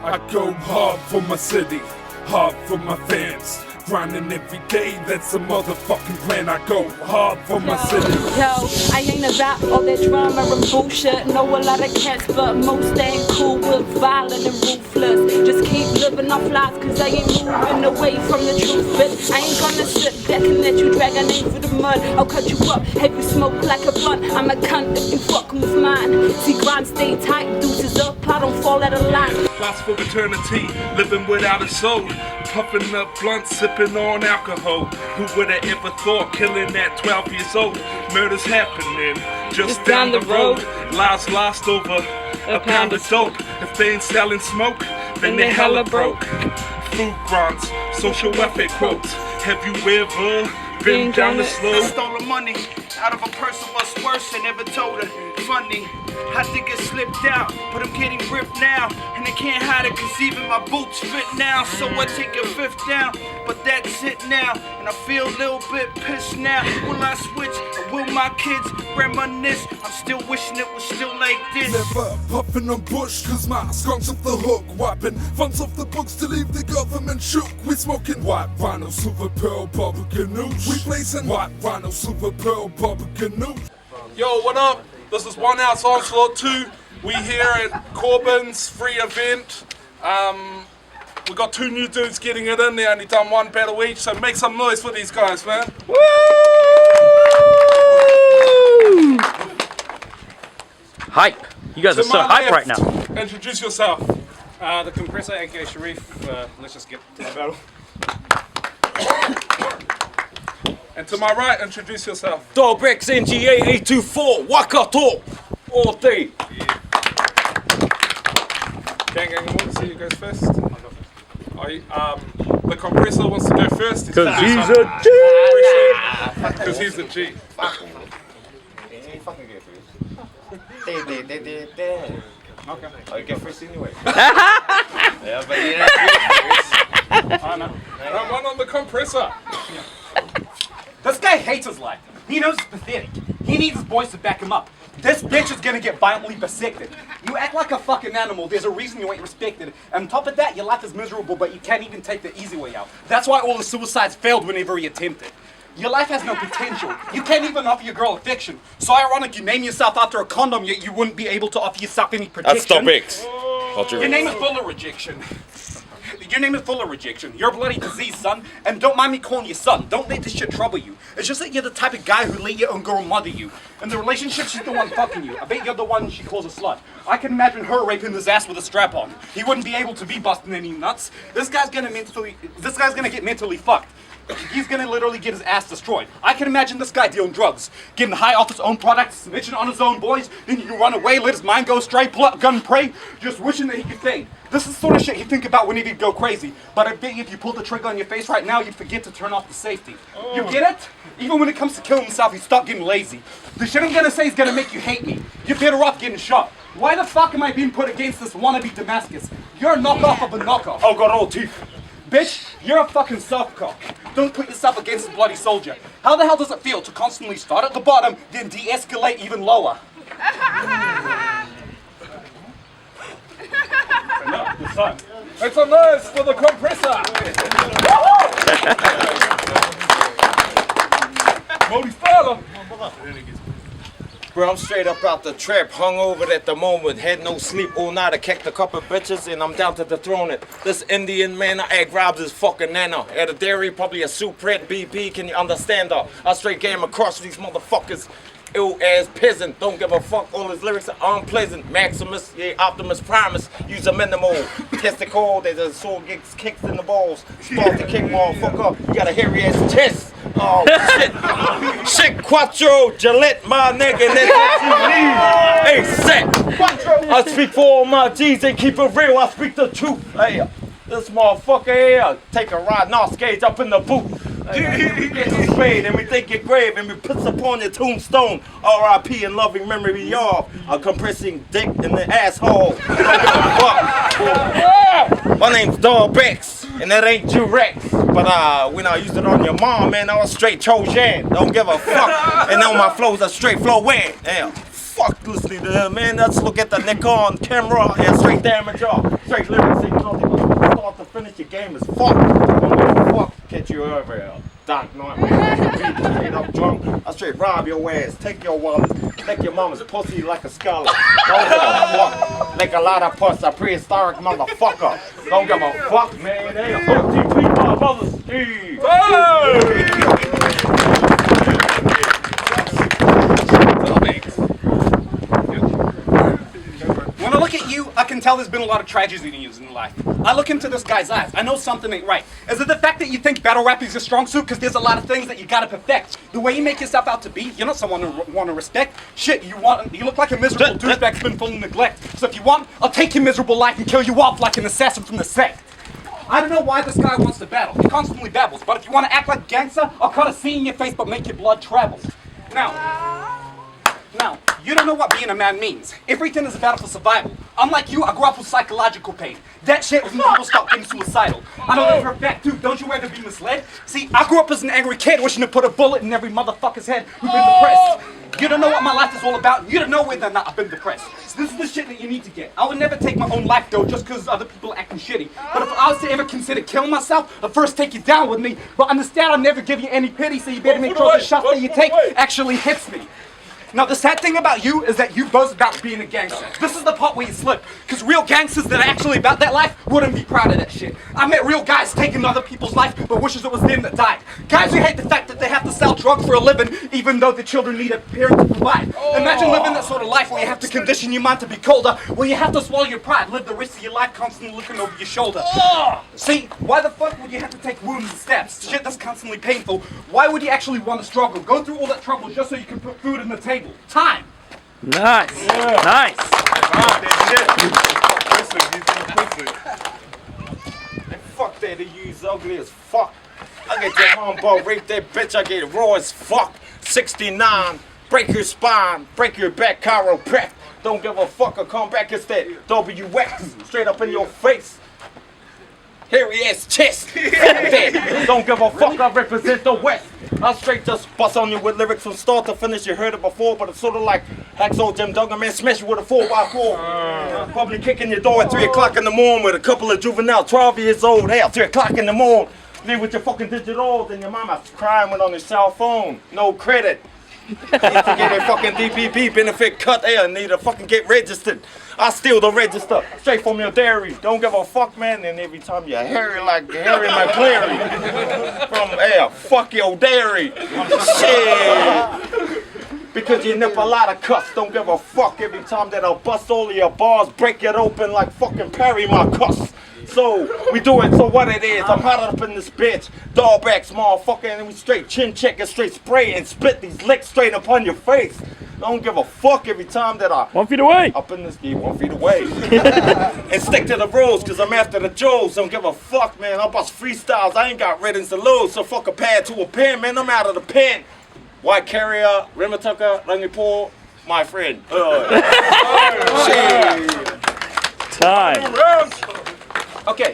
I go hard for my city, hard for my fans. Grinding every day, that's a motherfucking plan. I go hard for my city. Yo, I ain't about all that drama and bullshit. Know a lot of cats, but most ain't cool with violent and ruthless. Just keep living off lies, cause I ain't moving away from the truth, bitch. I ain't gonna sit back and let you drag a name for the mud. I'll cut you up, have you smoke like a blunt. I'm a cunt if you fucking with mine. See, grind stay tight, deuces up, I don't fall out of line. Lost for eternity, living without a soul. Puffing up blunts, sipping on alcohol. Who would've ever thought killing at 12 years old? Murders happening just down the road. Lives lost over a pound of dope. If they ain't selling smoke, then they hella broke. Food grants, social welfare quotes. Have you ever been down the slope? I stole the money out of a person what's worse and never told her. Funny, I think it slipped out, but I'm getting ripped now. And I can't hide it cause even my boots fit now. So I take a fifth down, but that's it now. And I feel a little bit pissed now. Will I switch or will my kids reminisce? I'm still wishing it was still like this. Never puffing on bush cause my skunks off the hook. Wiping funds off the books to leave the government shook. We smoking white vinyl, silver pearl, bubble ganoush. We blazing white vinyl, silver pearl, bubble ganoush. Yo, what up? This is 1Outs Onslaught2. We here at Corbans, free event. We got 2 new dudes getting it in. They only done 1 battle each, so make some noise for these guys, man. Woo! Hype. You guys are so hype right now. Introduce yourself. The Compressor, aka Sharif. Let's just get to the battle. And to my right, introduce yourself. Dubex NGA 824 Wakato all day. Gang, we'll see you guys first. The Compressor wants to go first. Because he's a G. Because he's a G. Okay. I get first anyway. Yeah, but you Round 1 on the Compressor. This guy hates his life. He knows it's pathetic. He needs his boys to back him up. This bitch is gonna get violently bisected. You act like a fucking animal. There's a reason you ain't respected. And on top of that, your life is miserable, but you can't even take the easy way out. That's why all the suicides failed whenever he attempted. Your life has no potential. You can't even offer your girl affection. So ironic, you name yourself after a condom, yet you wouldn't be able to offer yourself any protection. That's Dubex. Your name is full of rejection. Your name is full of rejection. You're a bloody disease, son. And don't mind me calling you son. Don't let this shit trouble you. It's just that you're the type of guy who let your own girl mother you. In the relationship, she's the one fucking you. I bet you're the one she calls a slut. I can imagine her raping his ass with a strap on. He wouldn't be able to be busting any nuts. This guy's gonna get mentally fucked. He's gonna literally get his ass destroyed. I can imagine this guy dealing drugs, getting high off his own products, snitching on his own boys, then he can run away, let his mind go stray, pull out a gun and pray, just wishing that he could fade. This is the sort of shit he'd think about when he'd go crazy. But I bet you if you pull the trigger on your face right now, you'd forget to turn off the safety. You get it? Even when it comes to killing himself, he'd stop getting lazy. The shit I'm gonna say is gonna make you hate me. You're better off getting shot. Why the fuck am I being put against this wannabe Damascus? You're a knockoff of a knockoff. Oh, got all teeth. Bitch, you're a fucking soft cock. Don't put yourself against a bloody soldier. How the hell does it feel to constantly start at the bottom, then de-escalate even lower? It's a noise for the Compressor. Modi fella. Bro, I'm straight up out the trap, hungover at the moment, had no sleep all night. I kicked a couple bitches and I'm down to dethrone it. This Indian man, I egg robs his fucking nana. At a dairy, probably a Supret BP, can you understand her? I straight game across these motherfuckers. Ill ass peasant, don't give a fuck, all his lyrics are unpleasant. Maximus, yeah, Optimus Primus, use a minimal. Testicle, there's a sword gets kicked in the balls. Start to kick motherfucker, you got a hairy ass chest. Oh shit. Shit, Quattro, Gillette, my nigga, and that's what you need. Hey, set. I speak for all my G's, they keep it real, I speak the truth. Hey, this motherfucker here, take a ride, North Gage up in the boot. We get you sprayed and we take your grave and we put upon your tombstone. R.I.P. in loving memory of a compressing dick in the asshole. My name's Dubex and that ain't Durex. But when I used it on your mom, man, I was straight Trojan. Don't give a fuck. And now my flows are straight flow in. Damn. Fuck listening to him, man. Let's look at the neck on camera and straight damage off. Straight lyrics and your game is fucked. Don't give a fuck. Catch you over here. Dark night, man. Straight up drunk. I straight rob your ass. Take your wallet. Take your mama's pussy like a scholar. Don't give a fuck. Like a lot of puss, a prehistoric motherfucker. Don't give a fuck, man. They a fuck you, my brothers. Steve. When I look at you, I can tell there's been a lot of tragedies in your life. I look into this guy's eyes. I know something ain't right. Is it the fact that you think battle rap is your strong suit? Because there's a lot of things that you gotta perfect. The way you make yourself out to be, you're not someone to want to respect. Shit, you look like a miserable douchebag been full of neglect. So if you want, I'll take your miserable life and kill you off like an assassin from the sect. I don't know why this guy wants to battle. He constantly babbles. But if you want to act like a gangster, I'll cut a C in your face but make your blood travel. Now, you don't know what being a man means. Everything is a battle for survival. Unlike you, I grew up with psychological pain. That shit was when people start getting suicidal. I know that for a fact too, don't you ever be misled? See, I grew up as an angry kid wishing to put a bullet in every motherfucker's head who's been depressed. You don't know what my life is all about. You don't know whether or not I've been depressed. So this is the shit that you need to get. I would never take my own life though just because other people are acting shitty. But if I was to ever consider killing myself, I'd first take you down with me. But understand I'll never give you any pity, so you better make sure the shot that you take actually hits me. Now the sad thing about you is that you boast about being a gangster. This is the part where you slip. Because real gangsters that are actually about that life wouldn't be proud of that shit. I met real guys taking other people's life but wishes it was them that died. Guys who hate the fact that they have to sell drugs for a living even though the children need a parent to provide. Imagine living that sort of life where you have to condition your mind to be colder, where you have to swallow your pride, live the rest of your life constantly looking over your shoulder. See, why the fuck would you have to take wounds and stabs? Shit that's constantly painful. Why would you actually want to struggle? Go through all that trouble just so you can put food on the table. Time. Nice. Yeah. Nice. Fuck that, you's ugly as fuck. I get that homeboy, rape that bitch, I get raw as fuck. 69, break your spine, break your back, chiropractic. Don't give a fuck, or come back, it's that WX, straight up in your face. Hairy ass chest. Don't give a fuck, I represent the West. I'll straight just bust on you with lyrics from start to finish. You heard it before, but it's sort of like Hacksaw Jim Duggan, man, smash you with a 4x4. Probably kicking your door at 3 o'clock in the morning with a couple of juvenile 12 years old. Hell, 3 o'clock in the morning. Leave with your fucking digitals and your mama's crying with on your cell phone. No credit. Need to get a fucking DPP benefit cut there. Need to fucking get registered. I steal the register straight from your dairy. Don't give a fuck, man. And every time you're hairy like Harry McCleary from air, fuck your dairy. Shit. Because you nip a lot of cuss. Don't give a fuck every time that I'll bust all of your bars, break it open like fucking Perry my cuss. So, we do it, so what it is, I'm hot up in this bitch, Dubex, motherfucker, and we straight chin check and straight spray and spit these licks straight upon your face. Don't give a fuck every time that I 1 feet away. Up in this game, 1 feet away. And stick to the rules, cause I'm after the Joes. Don't give a fuck, man. I bust freestyles, I ain't got riddance to lose. So fuck a pad to a pen, man. I'm out of the pen. White Carrier, Rimatucker, Rangipo, my friend. Time. Okay,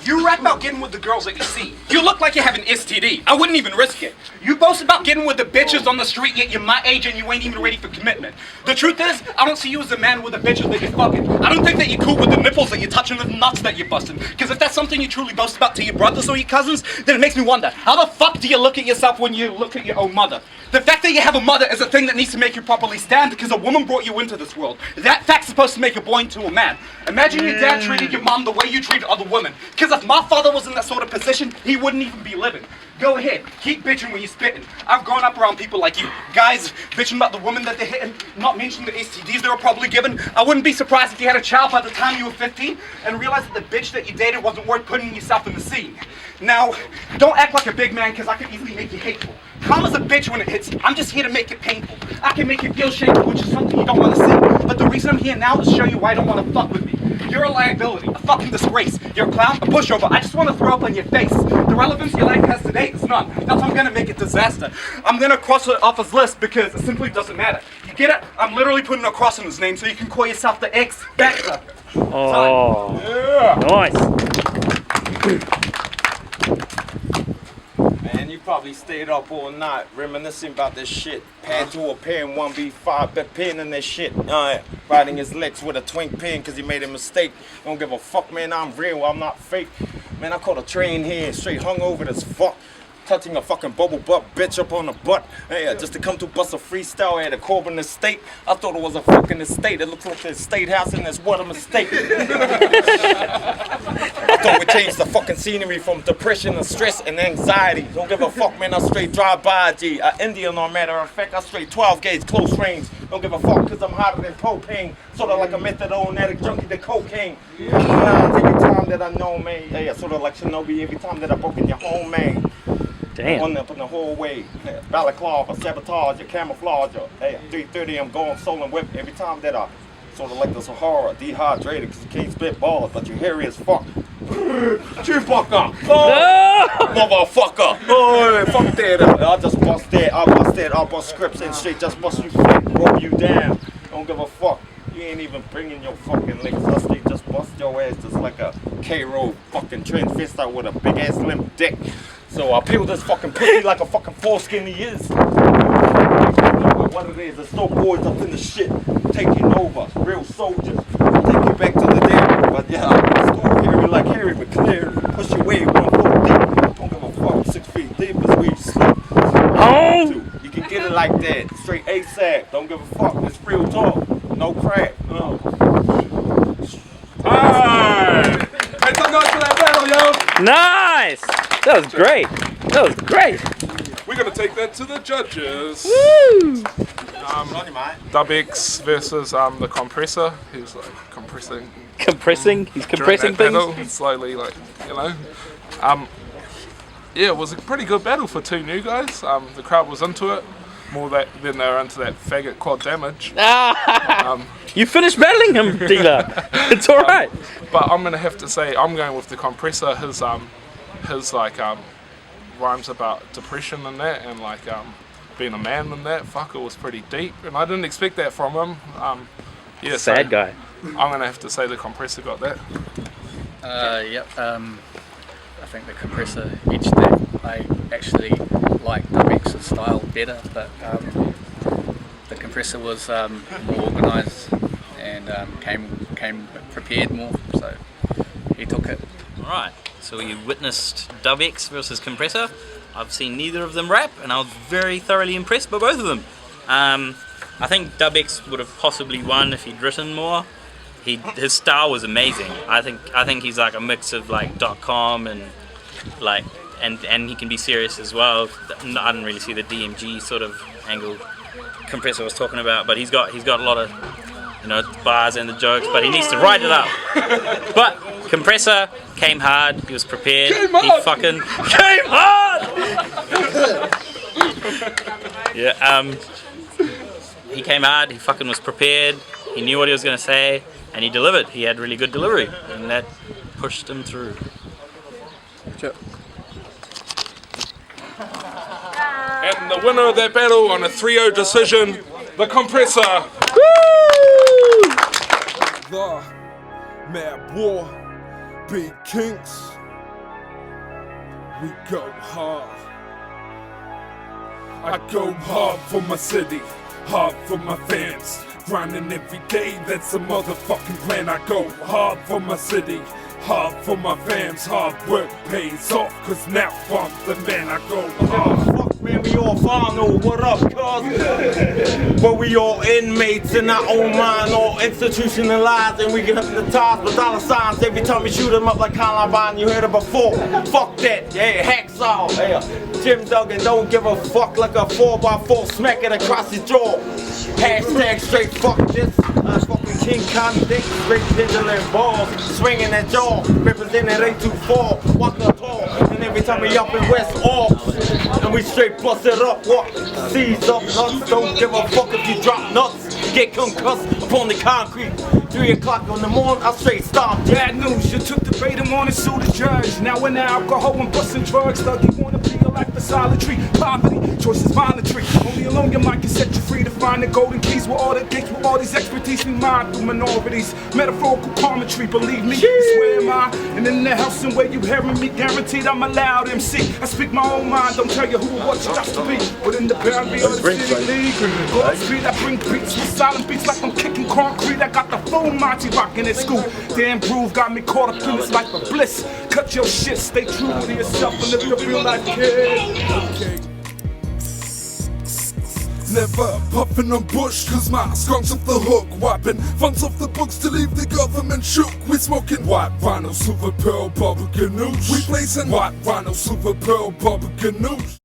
you rap about getting with the girls that you see. You look like you have an STD. I wouldn't even risk it. You boast about getting with the bitches on the street, yet you're my age and you ain't even ready for commitment. The truth is, I don't see you as a man with the bitches that you're fucking. I don't think that you're cool with the nipples that you're touching and the nuts that you're busting. Because if that's something you truly boast about to your brothers or your cousins, then it makes me wonder, how the fuck do you look at yourself when you look at your own mother? The fact that you have a mother is a thing that needs to make you properly stand because a woman brought you into this world. That fact's supposed to make a boy into a man. Imagine your dad treated your mom the way you treated other women. Because if my father was in that sort of position, he wouldn't even be living. Go ahead, keep bitching when you're spitting. I've grown up around people like you. Guys bitching about the women that they're hitting, not mentioning the STDs they were probably given. I wouldn't be surprised if you had a child by the time you were 15 and realized that the bitch that you dated wasn't worth putting yourself in the scene. Now, don't act like a big man because I can easily make you hateful. Calm as a bitch when it hits you. I'm just here to make it painful. I can make you feel shameful, which is something you don't want to see. But the reason I'm here now is to show you why I don't want to fuck with me. You're a liability, a fucking disgrace. You're a clown, a pushover. I just want to throw up on your face. The relevance your life has today is none. That's why I'm going to make it disaster. I'm going to cross it off his list because it simply doesn't matter. You get it? I'm literally putting a cross in his name so you can call yourself the X-Factor. Oh, yeah. Nice. Man, Man, you probably stayed up all night reminiscing about this shit. Pad to a pen, 1B5, bet pen in this shit. Riding his legs with a twink pin because he made a mistake. Don't give a fuck, man, I'm real, I'm not fake. Man, I caught a train here, straight hungover as fuck. Touching a fucking bubble butt bitch up on the butt. Yeah, just to come to bust a freestyle at a Corbin estate. I thought it was a fucking estate. It looks like the estate house and it's what a mistake. I thought we changed the fucking scenery from depression and stress and anxiety. Don't give a fuck, man, I straight drive by, G. Indian, no matter of fact, I straight 12 gauge close range. Don't give a fuck, cause I'm hotter than propane. Sorta like a methadone addict junkie to cocaine. Every time that I know, man. Yeah, sorta like Shinobi every time that I broke in your home, man. Damn. One up in the whole way. Balaclava, sabotage, your camouflage. Hey, 3:30, I'm going solo whip every time that I sort of like the Sahara, dehydrated because you can't spit balls, but you're hairy as fuck. Chewbacca! Oh, motherfucker! Oh, fuck that. I just bust that. I bust scripts and straight just bust you flat, roll you down. Don't give a fuck. You ain't even bringing your fucking legs. I straight just bust your ass just like a K-roll fucking transvestite with a big ass limp dick. So I peel this fucking pussy like a fucking foreskin he is. What it is, it's no boys up in the shit, taking over, real soldiers. Take you back to the day, but yeah, still hairy like Harry McClear. Push your way 1 foot deep. Don't give a fuck, 6 feet deep is where you sleep. Oh! You can get it like that, straight ASAP. Don't give a fuck, it's real talk, no crap. Alright! Make some noise for that battle, yo! Nice! That was great. That was great. We're gonna take that to the judges. Woo! Dubex versus the Compressor. He was like compressing. He's compressing during that things. battle, slowly, like, you know. Yeah, it was a pretty good battle for two new guys. The crowd was into it more than they were into that faggot quad damage. You finished battling him, dealer. It's all right. But I'm gonna have to say I'm going with the Compressor. His like rhymes about depression and that, and like being a man and that. Fuck, it was pretty deep, and I didn't expect that from him. Yeah, Sad guy. I'm gonna have to say the Compressor got that. Yep. I think the Compressor edged that. I actually like Dubex's style better, but the Compressor was more organised and came prepared more, so he took it. Alright, so you witnessed Dubex versus Compressor. I've seen neither of them rap, and I was very thoroughly impressed by both of them. I think Dubex would have possibly won if he'd written more. His style was amazing. I think he's like a mix of like .com and like and he can be serious as well. I didn't really see the DMG sort of angle Compressor was talking about, but he's got a lot of, you know, bars and the jokes, but he needs to write it up. But Compressor came hard. He was prepared. He fucking came hard. Yeah. He came hard. He fucking was prepared. He knew what he was gonna say, and he delivered. He had really good delivery, and that pushed him through. And the winner of that battle on a 3-0 decision, the Compressor. Woo! The Mad War, Big Kinks. We go hard. I go hard for my city, hard for my fans. Grinding every day, that's a motherfucking plan. I go hard for my city, hard for my fans. Hard work pays off, cause now I'm the man. I go hard. Man, we all final, what up, cuz? But we all inmates in our own mind, all institutionalized, and we get hypnotized with dollar signs every time we shoot them up like Columbine. You heard it before. Fuck that, yeah, hacksaw. Yeah. Jim Duggan don't give a fuck like a 4x4, smack it across his jaw. Hashtag straight fuck this. Fucking King Kong dick, straight pendulum balls, swinging that jaw, representing 824, walk the tall, and every time we up in West off, and we straight bust it up, what? Seize up nuts, don't give a fuck if you drop nuts, get concussed upon the concrete. 3 o'clock in the morning, I straight stomp. Bad news, you took the bait and wanna sue the judge. Now when the alcohol and busting drugs, thug you wanna feel like the solitary. Poverty, choice is voluntary. Only alone your mind can set you free to find the golden keys. With all the gates, with all these expertise, we mind through minorities. Metaphorical commentary, believe me, it's where am I? And in the house and where you hearing me, guaranteed I'm a loud MC. I speak my own mind, don't tell you who or what you got to be. But in the boundary of the city league, God speed, I bring beats with silent beats like I'm kicking concrete. I got the full Monty rocking at school. Damn groove got me caught up in this life of bliss. Cut your shit, stay true to yourself and live your real life, kid. Okay. Never puffin' on bush, cause my skunk's off the hook. Wiping funds off the books to leave the government shook. We smoking white rhino, silver pearl, barbecue news. We blazing white rhino, silver pearl, barbecue news.